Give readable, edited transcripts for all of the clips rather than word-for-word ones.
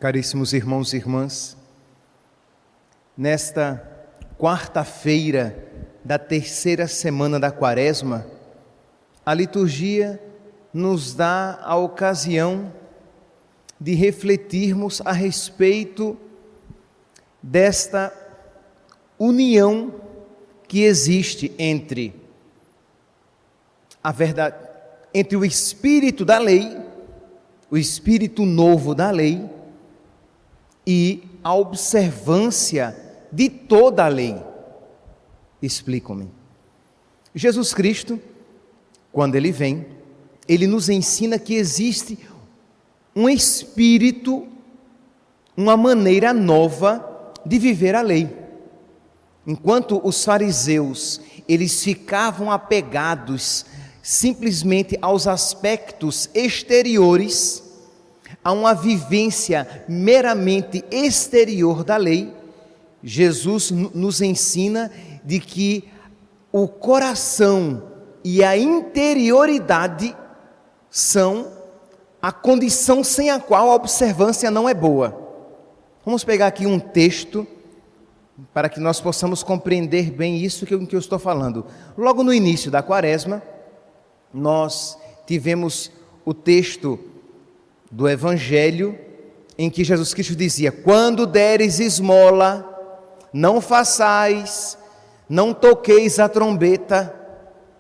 Caríssimos irmãos e irmãs, nesta quarta-feira da terceira semana da Quaresma, a liturgia nos dá a ocasião de refletirmos a respeito desta união que existe entre a verdade, entre o espírito da lei, o espírito novo da lei e a observância de toda a lei. Explico-me. Jesus Cristo, quando Ele vem, Ele nos ensina que existe um espírito, uma maneira nova de viver a lei. Enquanto os fariseus, eles ficavam apegados simplesmente aos aspectos exteriores, a uma vivência meramente exterior da lei, Jesus nos ensina de que o coração e a interioridade são a condição sem a qual a observância não é boa. Vamos pegar aqui um texto para que nós possamos compreender bem isso que eu estou falando. Logo no início da Quaresma, nós tivemos o texto do Evangelho em que Jesus Cristo dizia: quando deres esmola, não façais, não toqueis a trombeta,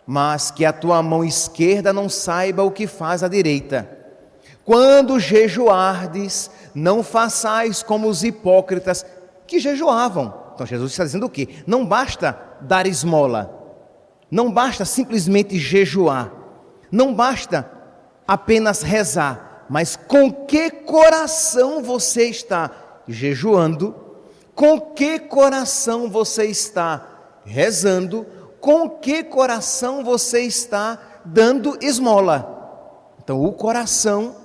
mas que a tua mão esquerda não saiba o que faz a direita. Quando jejuardes, não façais como os hipócritas que jejuavam. Então Jesus está dizendo o quê? Não basta dar esmola, não basta simplesmente jejuar, não basta apenas rezar, mas com que coração você está jejuando, com que coração você está rezando, com que coração você está dando esmola. Então o coração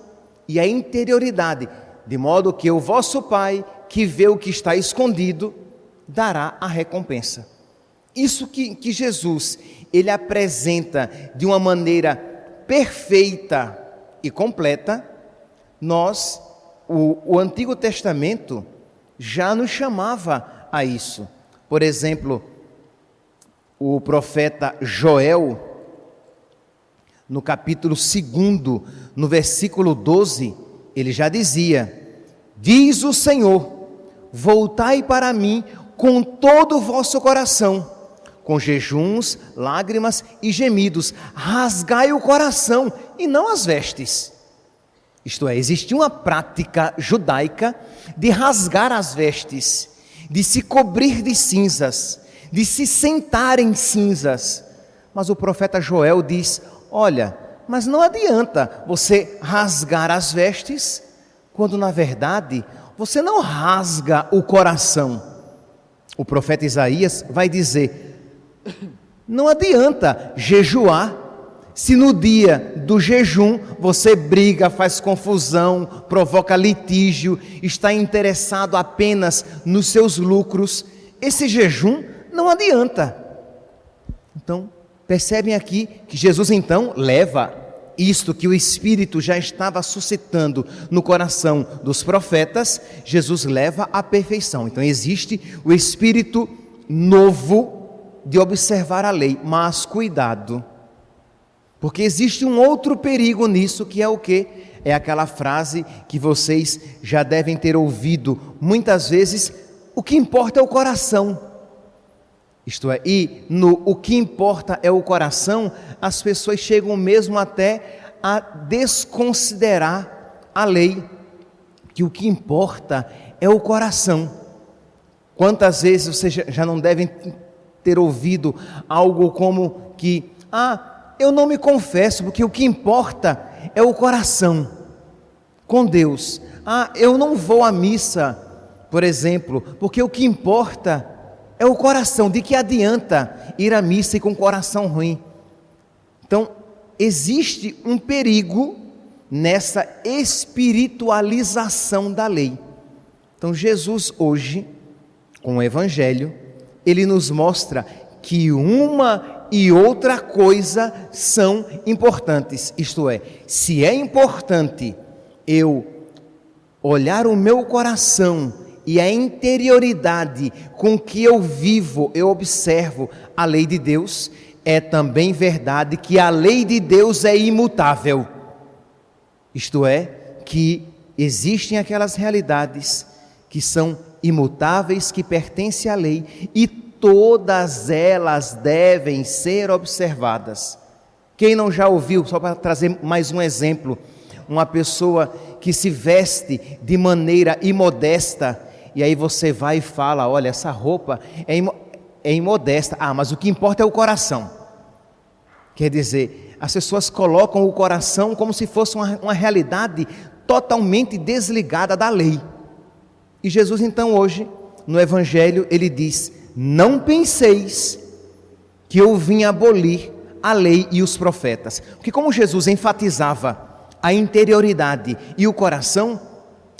e a interioridade, de modo que o vosso Pai, que vê o que está escondido, dará a recompensa. Isso que Jesus, Ele apresenta de uma maneira perfeita e completa, o Antigo Testamento já nos chamava a isso. Por exemplo, o profeta Joel, no capítulo 2, no versículo 12, ele já dizia: diz o Senhor, voltai para mim com todo o vosso coração, com jejuns, lágrimas e gemidos, rasgai o coração e não as vestes. Isto é, existia uma prática judaica de rasgar as vestes, de se cobrir de cinzas, de se sentar em cinzas. Mas o profeta Joel diz: olha, mas não adianta você rasgar as vestes, quando na verdade você não rasga o coração. O profeta Isaías vai dizer: não adianta jejuar, se no dia do jejum você briga, faz confusão, provoca litígio, está interessado apenas nos seus lucros, esse jejum não adianta. Então, percebem aqui que Jesus então leva isto que o Espírito já estava suscitando no coração dos profetas, Jesus leva à perfeição. Então existe o Espírito novo de observar a lei, mas cuidado, porque existe um outro perigo nisso, que é o quê? É aquela frase que vocês já devem ter ouvido muitas vezes: o que importa é o coração. Isto é, o que importa é o coração, as pessoas chegam mesmo até a desconsiderar a lei, que o que importa é o coração. Quantas vezes vocês já não devem ter ouvido algo como que: eu não me confesso, porque o que importa é o coração com Deus. Eu não vou à missa, por exemplo, porque o que importa é o coração. De que adianta ir à missa e com o coração ruim? Então, existe um perigo nessa espiritualização da lei. Então, Jesus hoje, com o Evangelho, Ele nos mostra que uma e outra coisa são importantes. Isto é, se é importante eu olhar o meu coração e a interioridade com que eu vivo, eu observo a lei de Deus, é também verdade que a lei de Deus é imutável. Isto é, que existem aquelas realidades que são imutáveis, que pertencem à lei, e todas elas devem ser observadas. Quem não já ouviu, só para trazer mais um exemplo, uma pessoa que se veste de maneira imodesta, e aí você vai e fala, olha, essa roupa é imodesta. Mas o que importa é o coração. Quer dizer, as pessoas colocam o coração como se fosse uma realidade totalmente desligada da lei. E Jesus então hoje, no Evangelho, ele diz, não penseis que eu vim abolir a lei e os profetas. Porque como Jesus enfatizava a interioridade e o coração,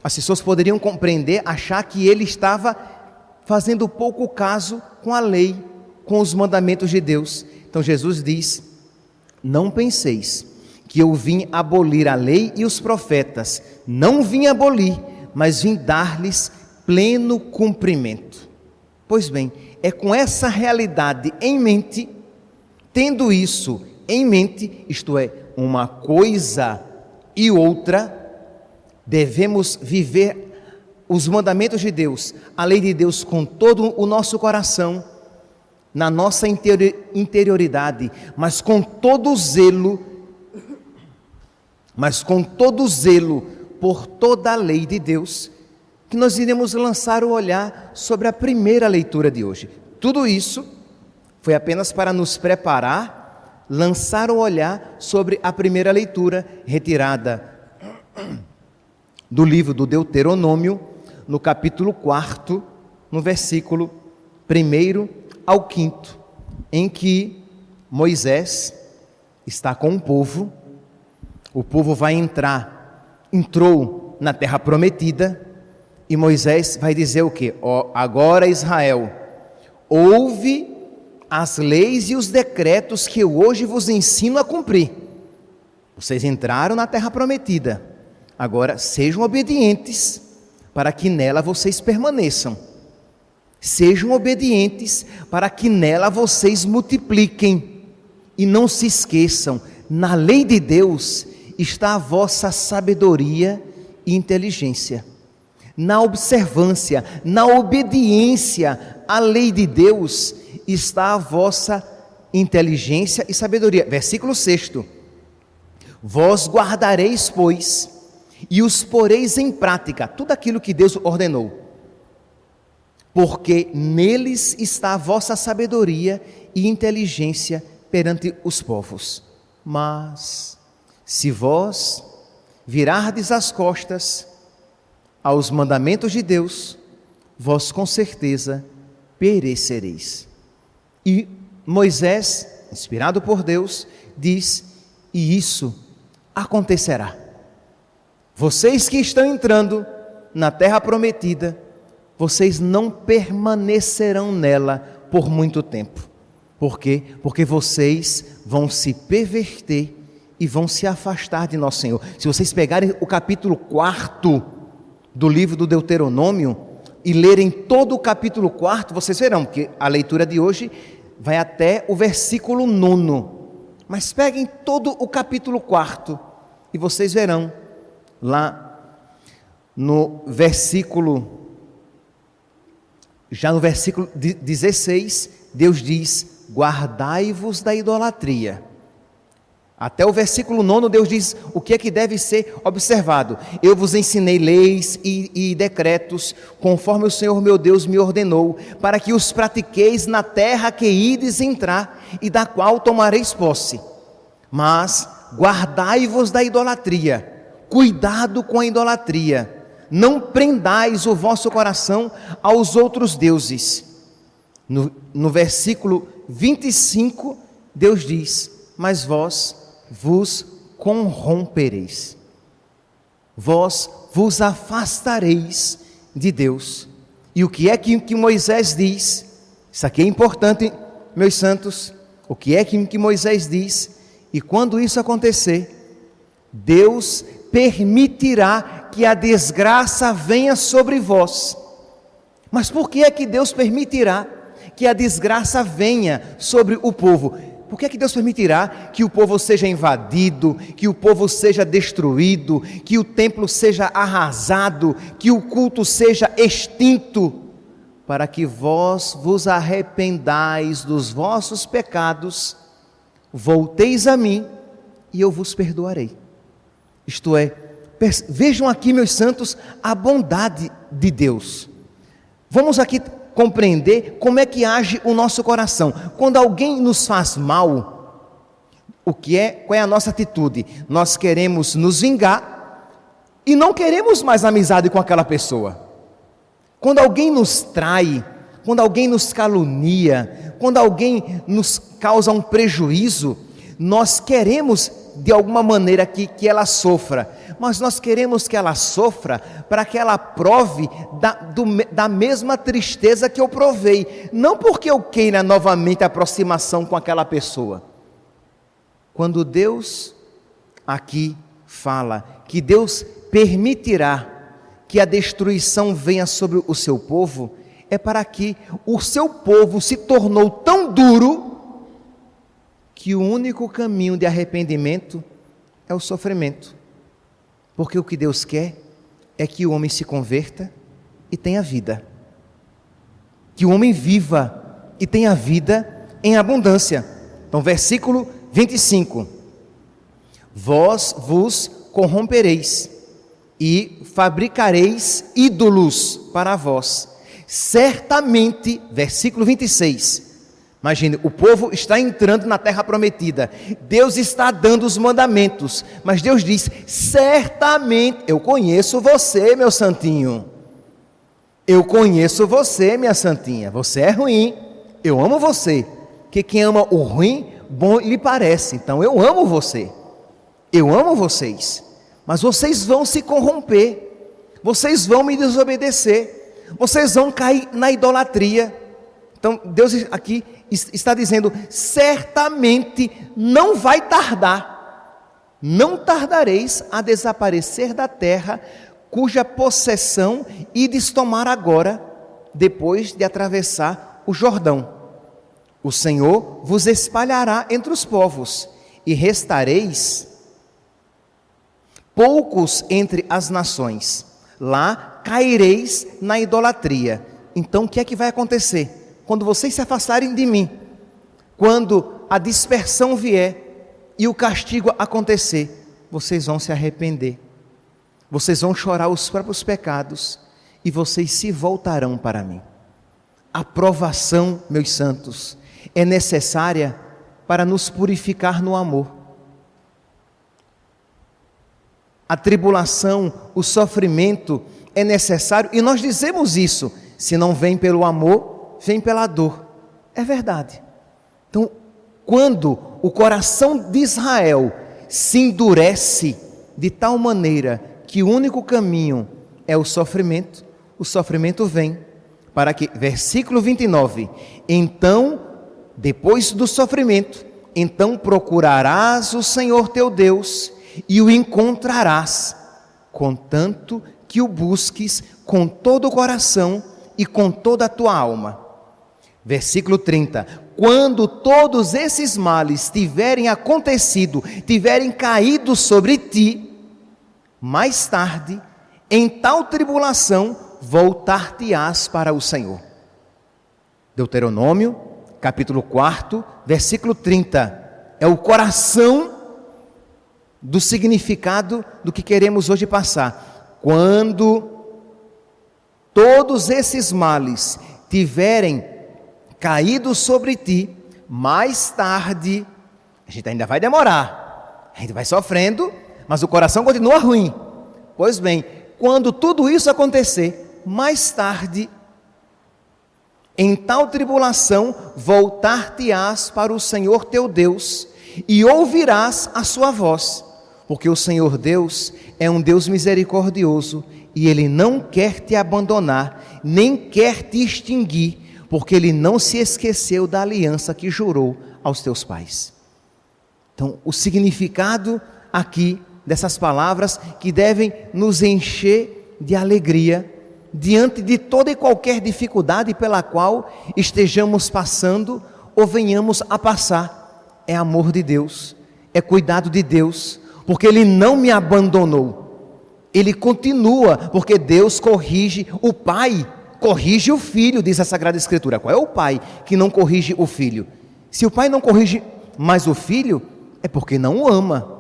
as pessoas poderiam compreender, achar que ele estava fazendo pouco caso com a lei, com os mandamentos de Deus. Então Jesus diz, não penseis que eu vim abolir a lei e os profetas. Não vim abolir, mas vim dar-lhes pleno cumprimento. Pois bem, é com essa realidade em mente, tendo isso em mente, isto é, uma coisa e outra, devemos viver os mandamentos de Deus, a lei de Deus com todo o nosso coração, na nossa interioridade, mas com todo zelo por toda a lei de Deus, que nós iremos lançar o olhar sobre a primeira leitura de hoje. Tudo isso foi apenas para nos preparar, lançar o olhar sobre a primeira leitura retirada do livro do Deuteronômio, no capítulo 4, no versículo 1 ao 5, em que Moisés está com o povo entrou na terra prometida, e Moisés vai dizer o quê? Agora Israel, ouve as leis e os decretos que eu hoje vos ensino a cumprir. Vocês entraram na terra prometida, agora sejam obedientes, para que nela vocês permaneçam. Sejam obedientes, para que nela vocês multipliquem. E não se esqueçam, na lei de Deus está a vossa sabedoria e inteligência. Na observância, na obediência à lei de Deus está a vossa inteligência e sabedoria. Versículo 6. Vós guardareis, pois, e os poreis em prática, tudo aquilo que Deus ordenou, porque neles está a vossa sabedoria e inteligência perante os povos. Mas, se vós virardes as costas aos mandamentos de Deus, vós com certeza perecereis. E Moisés, inspirado por Deus, diz, e isso acontecerá. Vocês que estão entrando na terra prometida, vocês não permanecerão nela por muito tempo. Por quê? Porque vocês vão se perverter e vão se afastar de nosso Senhor. Se vocês pegarem o capítulo 4 do livro do Deuteronômio e lerem todo o capítulo 4, vocês verão que a leitura de hoje vai até o versículo 9. Mas peguem todo o capítulo 4 e vocês verão lá no versículo 16, Deus diz, guardai-vos da idolatria. Até o versículo 9, Deus diz o que é que deve ser observado. Eu vos ensinei leis e decretos, conforme o Senhor meu Deus me ordenou, para que os pratiqueis na terra que ides entrar, e da qual tomareis posse. Mas guardai-vos da idolatria, cuidado com a idolatria, não prendais o vosso coração aos outros deuses. No versículo 25, Deus diz, mas vós vos corrompereis, vós vos afastareis de Deus. E o que é que Moisés diz? Isso aqui é importante, meus santos. O que é que Moisés diz? E quando isso acontecer, Deus permitirá que a desgraça venha sobre vós. Mas por que é que Deus permitirá que a desgraça venha sobre o povo? Por que é que Deus permitirá que o povo seja invadido, que o povo seja destruído, que o templo seja arrasado, que o culto seja extinto? Para que vós vos arrependais dos vossos pecados, volteis a mim e eu vos perdoarei. Isto é, vejam aqui, meus santos, a bondade de Deus. Vamos aqui compreender como é que age o nosso coração. Quando alguém nos faz mal, qual é a nossa atitude? Nós queremos nos vingar e não queremos mais amizade com aquela pessoa. Quando alguém nos trai, quando alguém nos calunia, quando alguém nos causa um prejuízo, nós queremos de alguma maneira que ela sofra, mas nós queremos que ela sofra para que ela prove da mesma tristeza que eu provei, não porque eu queira novamente aproximação com aquela pessoa. Quando Deus aqui fala que Deus permitirá que a destruição venha sobre o seu povo, é para que o seu povo se tornou tão duro que o único caminho de arrependimento é o sofrimento. Porque o que Deus quer é que o homem se converta e tenha vida. Que o homem viva e tenha vida em abundância. Então, versículo 25. Vós vos corrompereis e fabricareis ídolos para vós. Certamente, versículo 26. Imagine, o povo está entrando na terra prometida, Deus está dando os mandamentos, mas Deus diz, certamente, eu conheço você, meu santinho, eu conheço você, minha santinha, você é ruim, eu amo você, porque quem ama o ruim, bom lhe parece, então eu amo você, eu amo vocês, mas vocês vão se corromper, vocês vão me desobedecer, vocês vão cair na idolatria. Então Deus aqui está dizendo, certamente não vai tardar, não tardareis a desaparecer da terra, cuja possessão ides tomar agora, depois de atravessar o Jordão. O Senhor vos espalhará entre os povos, e restareis poucos entre as nações. Lá caireis na idolatria. Então o que é que vai acontecer? Quando vocês se afastarem de mim, quando a dispersão vier e o castigo acontecer, vocês vão se arrepender, vocês vão chorar os próprios pecados e vocês se voltarão para mim. A provação, meus santos, é necessária para nos purificar no amor. A tribulação, o sofrimento é necessário, e nós dizemos isso, se não vem pelo amor, vem pela dor. É verdade. Então, quando o coração de Israel se endurece de tal maneira que o único caminho é o sofrimento vem para que, versículo 29, então, depois do sofrimento, então procurarás o Senhor teu Deus e o encontrarás, contanto que o busques com todo o coração e com toda a tua alma. Versículo 30, quando todos esses males tiverem acontecido, tiverem caído sobre ti, mais tarde, em tal tribulação, voltar-te-ás para o Senhor. Deuteronômio, capítulo 4, versículo 30, é o coração do significado do que queremos hoje passar. Quando todos esses males tiverem caído sobre ti, mais tarde, a gente ainda vai demorar, a gente vai sofrendo, mas o coração continua ruim. Pois bem, quando tudo isso acontecer, mais tarde, em tal tribulação, voltar-te-ás para o Senhor teu Deus, e ouvirás a sua voz, porque o Senhor Deus é um Deus misericordioso, e Ele não quer te abandonar, nem quer te extinguir, porque Ele não se esqueceu da aliança que jurou aos teus pais. Então, o significado aqui dessas palavras que devem nos encher de alegria diante de toda e qualquer dificuldade pela qual estejamos passando ou venhamos a passar. É amor de Deus, é cuidado de Deus, porque Ele não me abandonou. Ele continua, porque Deus corrige, o Pai corrige o Filho, diz a Sagrada Escritura. Qual é o Pai que não corrige o Filho? Se o Pai não corrige mais o Filho, é porque não o ama.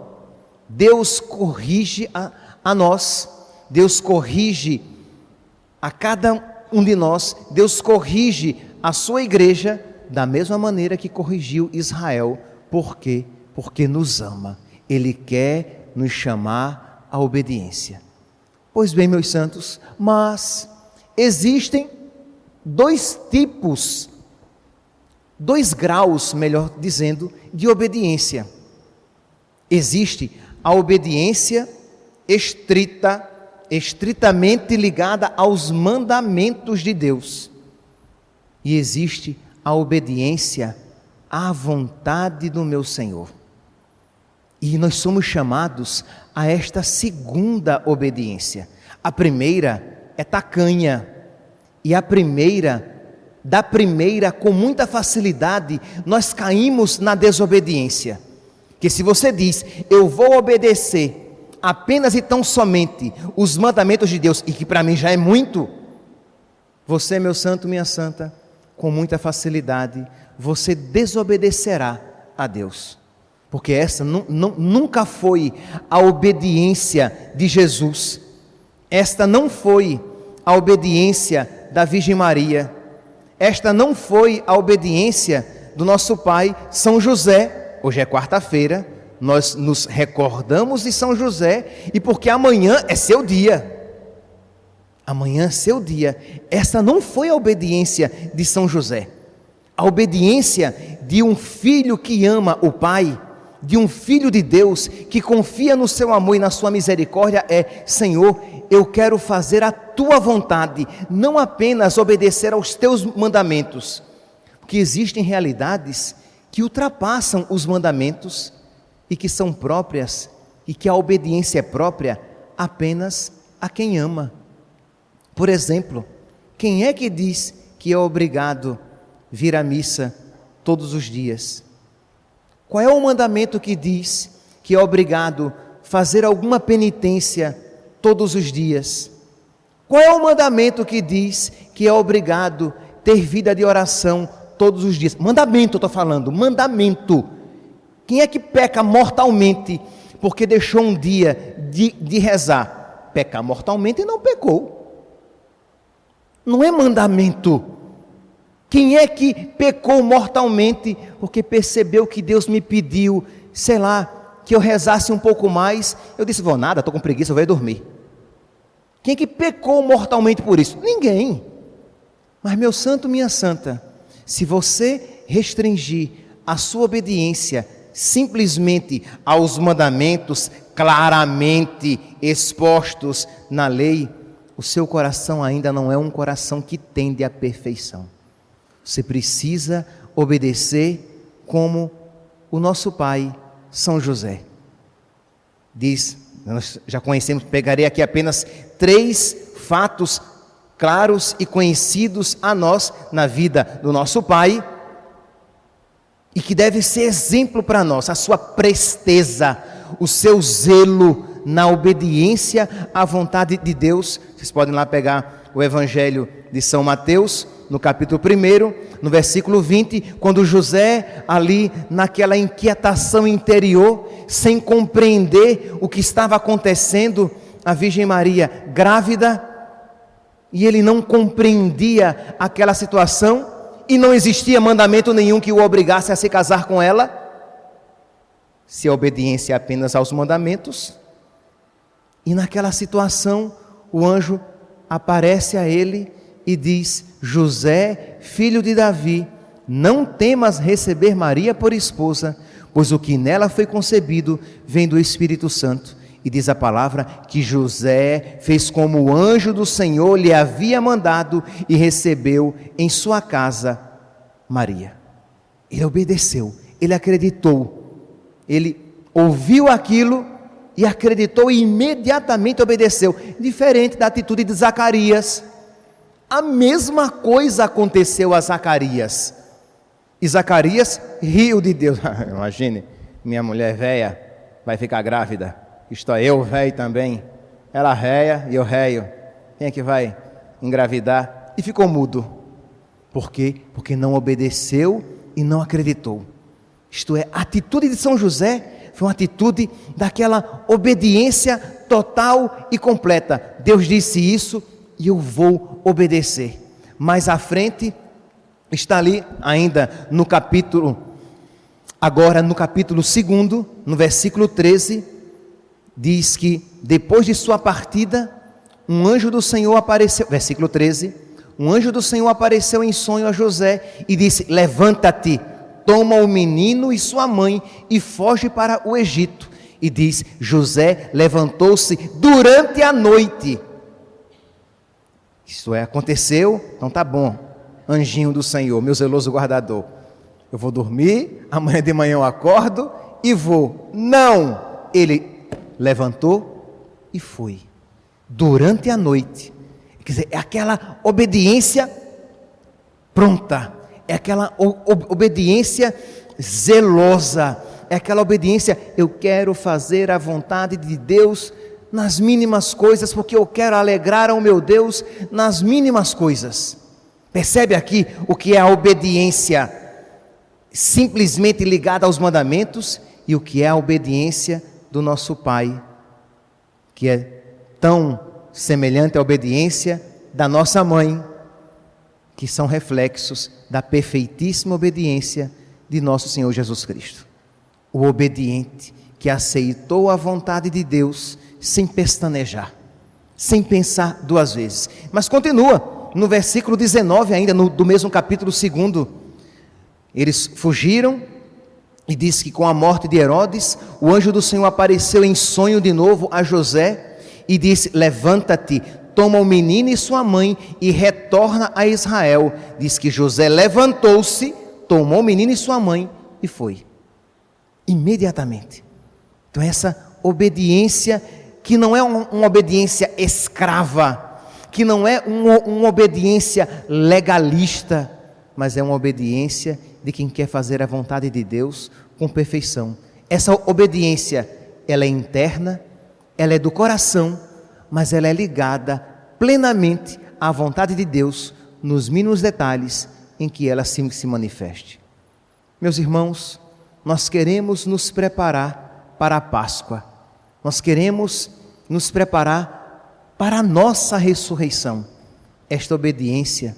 Deus corrige a nós, Deus corrige a cada um de nós, Deus corrige a sua igreja da mesma maneira que corrigiu Israel. Por quê? Porque nos ama. Ele quer nos chamar à obediência. Pois bem, meus santos, mas existem dois tipos, dois graus, melhor dizendo, de obediência. Existe a obediência estritamente ligada aos mandamentos de Deus. E existe a obediência à vontade do meu Senhor. E nós somos chamados a esta segunda obediência. A primeira é tacanha. E da primeira, com muita facilidade, nós caímos na desobediência. Que se você diz, eu vou obedecer apenas e tão somente os mandamentos de Deus, e que para mim já é muito, você, meu santo, minha santa, com muita facilidade, você desobedecerá a Deus. Porque essa nunca foi a obediência de Jesus. Esta não foi a obediência da Virgem Maria. Esta não foi a obediência do nosso pai São José. Hoje é quarta-feira, nós nos recordamos de São José, e porque amanhã é seu dia. Amanhã é seu dia. Essa não foi a obediência de São José. A obediência de um filho que ama o Pai, de um filho de Deus, que confia no seu amor e na sua misericórdia, é: Senhor, eu quero fazer a tua vontade, não apenas obedecer aos teus mandamentos. Porque existem realidades que ultrapassam os mandamentos e que são próprias, e que a obediência é própria apenas a quem ama. Por exemplo, quem é que diz que é obrigado vir à missa todos os dias? Qual é o mandamento que diz que é obrigado fazer alguma penitência todos os dias? Qual é o mandamento que diz que é obrigado ter vida de oração todos os dias? Mandamento, eu estou falando, mandamento. Quem é que peca mortalmente porque deixou um dia de rezar? Pecar mortalmente não pecou. Não é mandamento. Quem é que pecou mortalmente porque percebeu que Deus me pediu, sei lá, que eu rezasse um pouco mais? Eu disse, vou nada, estou com preguiça, eu vou dormir. Quem é que pecou mortalmente por isso? Ninguém. Mas, meu santo, minha santa, se você restringir a sua obediência simplesmente aos mandamentos claramente expostos na lei, o seu coração ainda não é um coração que tende à perfeição. Você precisa obedecer como o nosso pai, São José. Diz, nós já conhecemos, pegarei aqui apenas 3 fatos claros e conhecidos a nós na vida do nosso pai, e que deve ser exemplo para nós: a sua presteza, o seu zelo na obediência à vontade de Deus. Vocês podem lá pegar o Evangelho de São Mateus, no capítulo 1, no versículo 20, quando José, ali naquela inquietação interior, sem compreender o que estava acontecendo, a Virgem Maria grávida, e ele não compreendia aquela situação, e não existia mandamento nenhum que o obrigasse a se casar com ela. Se a obediência é apenas aos mandamentos, e naquela situação o anjo aparece a ele e diz: José, filho de Davi, não temas receber Maria por esposa, pois o que nela foi concebido vem do Espírito Santo. E diz a palavra que José fez como o anjo do Senhor lhe havia mandado e recebeu em sua casa Maria. Ele obedeceu, ele acreditou, ele ouviu aquilo e acreditou e imediatamente obedeceu. Diferente da atitude de Zacarias. A mesma coisa aconteceu a Zacarias. E Zacarias riu de Deus. Imagine, minha mulher velha vai ficar grávida. Estou eu velho também. Ela réia e eu réio. Quem é que vai engravidar? E ficou mudo. Por quê? Porque não obedeceu e não acreditou. Isto é, a atitude de São José foi uma atitude daquela obediência total e completa. Deus disse isso e eu vou obedecer. Mais à frente, está ali ainda no capítulo, agora no capítulo 2, no versículo 13, diz que depois de sua partida, um anjo do Senhor apareceu, versículo 13, um anjo do Senhor apareceu em sonho a José e disse: levanta-te, toma o menino e sua mãe e foge para o Egito. E diz: José levantou-se durante a noite. Isso é, aconteceu, então tá bom, anjinho do Senhor, meu zeloso guardador, eu vou dormir, amanhã de manhã eu acordo e vou. Não, ele levantou e foi, durante a noite. Quer dizer, é aquela obediência pronta, é aquela obediência zelosa, é aquela obediência, eu quero fazer a vontade de Deus nas mínimas coisas, porque eu quero alegrar ao meu Deus nas mínimas coisas. Percebe aqui o que é a obediência simplesmente ligada aos mandamentos e o que é a obediência do nosso Pai, que é tão semelhante à obediência da nossa mãe, que são reflexos da perfeitíssima obediência de nosso Senhor Jesus Cristo. O obediente que aceitou a vontade de Deus sem pestanejar, sem pensar duas vezes. Mas continua, no versículo 19 ainda, do mesmo capítulo 2, eles fugiram e diz que com a morte de Herodes, o anjo do Senhor apareceu em sonho de novo a José e disse: levanta-te, toma o menino e sua mãe e retorna a Israel. Diz que José levantou-se, tomou o menino e sua mãe e foi. Imediatamente. Então essa obediência que não é uma obediência escrava, que não é uma obediência legalista, mas é uma obediência de quem quer fazer a vontade de Deus com perfeição. Essa obediência, ela é interna, ela é do coração, mas ela é ligada plenamente à vontade de Deus nos mínimos detalhes em que ela se manifeste. Meus irmãos, nós queremos nos preparar para a Páscoa. Nós queremos nos preparar para a nossa ressurreição. Esta obediência,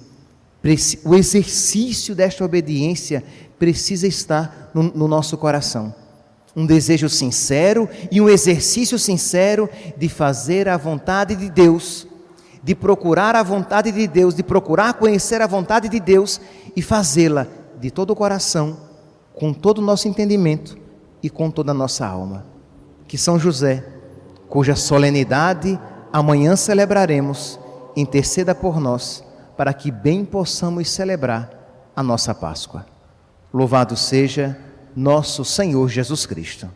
o exercício desta obediência precisa estar no nosso coração. Um desejo sincero e um exercício sincero de fazer a vontade de Deus, de procurar a vontade de Deus, de procurar conhecer a vontade de Deus e fazê-la de todo o coração, com todo o nosso entendimento e com toda a nossa alma. Que São José, cuja solenidade amanhã celebraremos, interceda por nós, para que bem possamos celebrar a nossa Páscoa. Louvado seja nosso Senhor Jesus Cristo.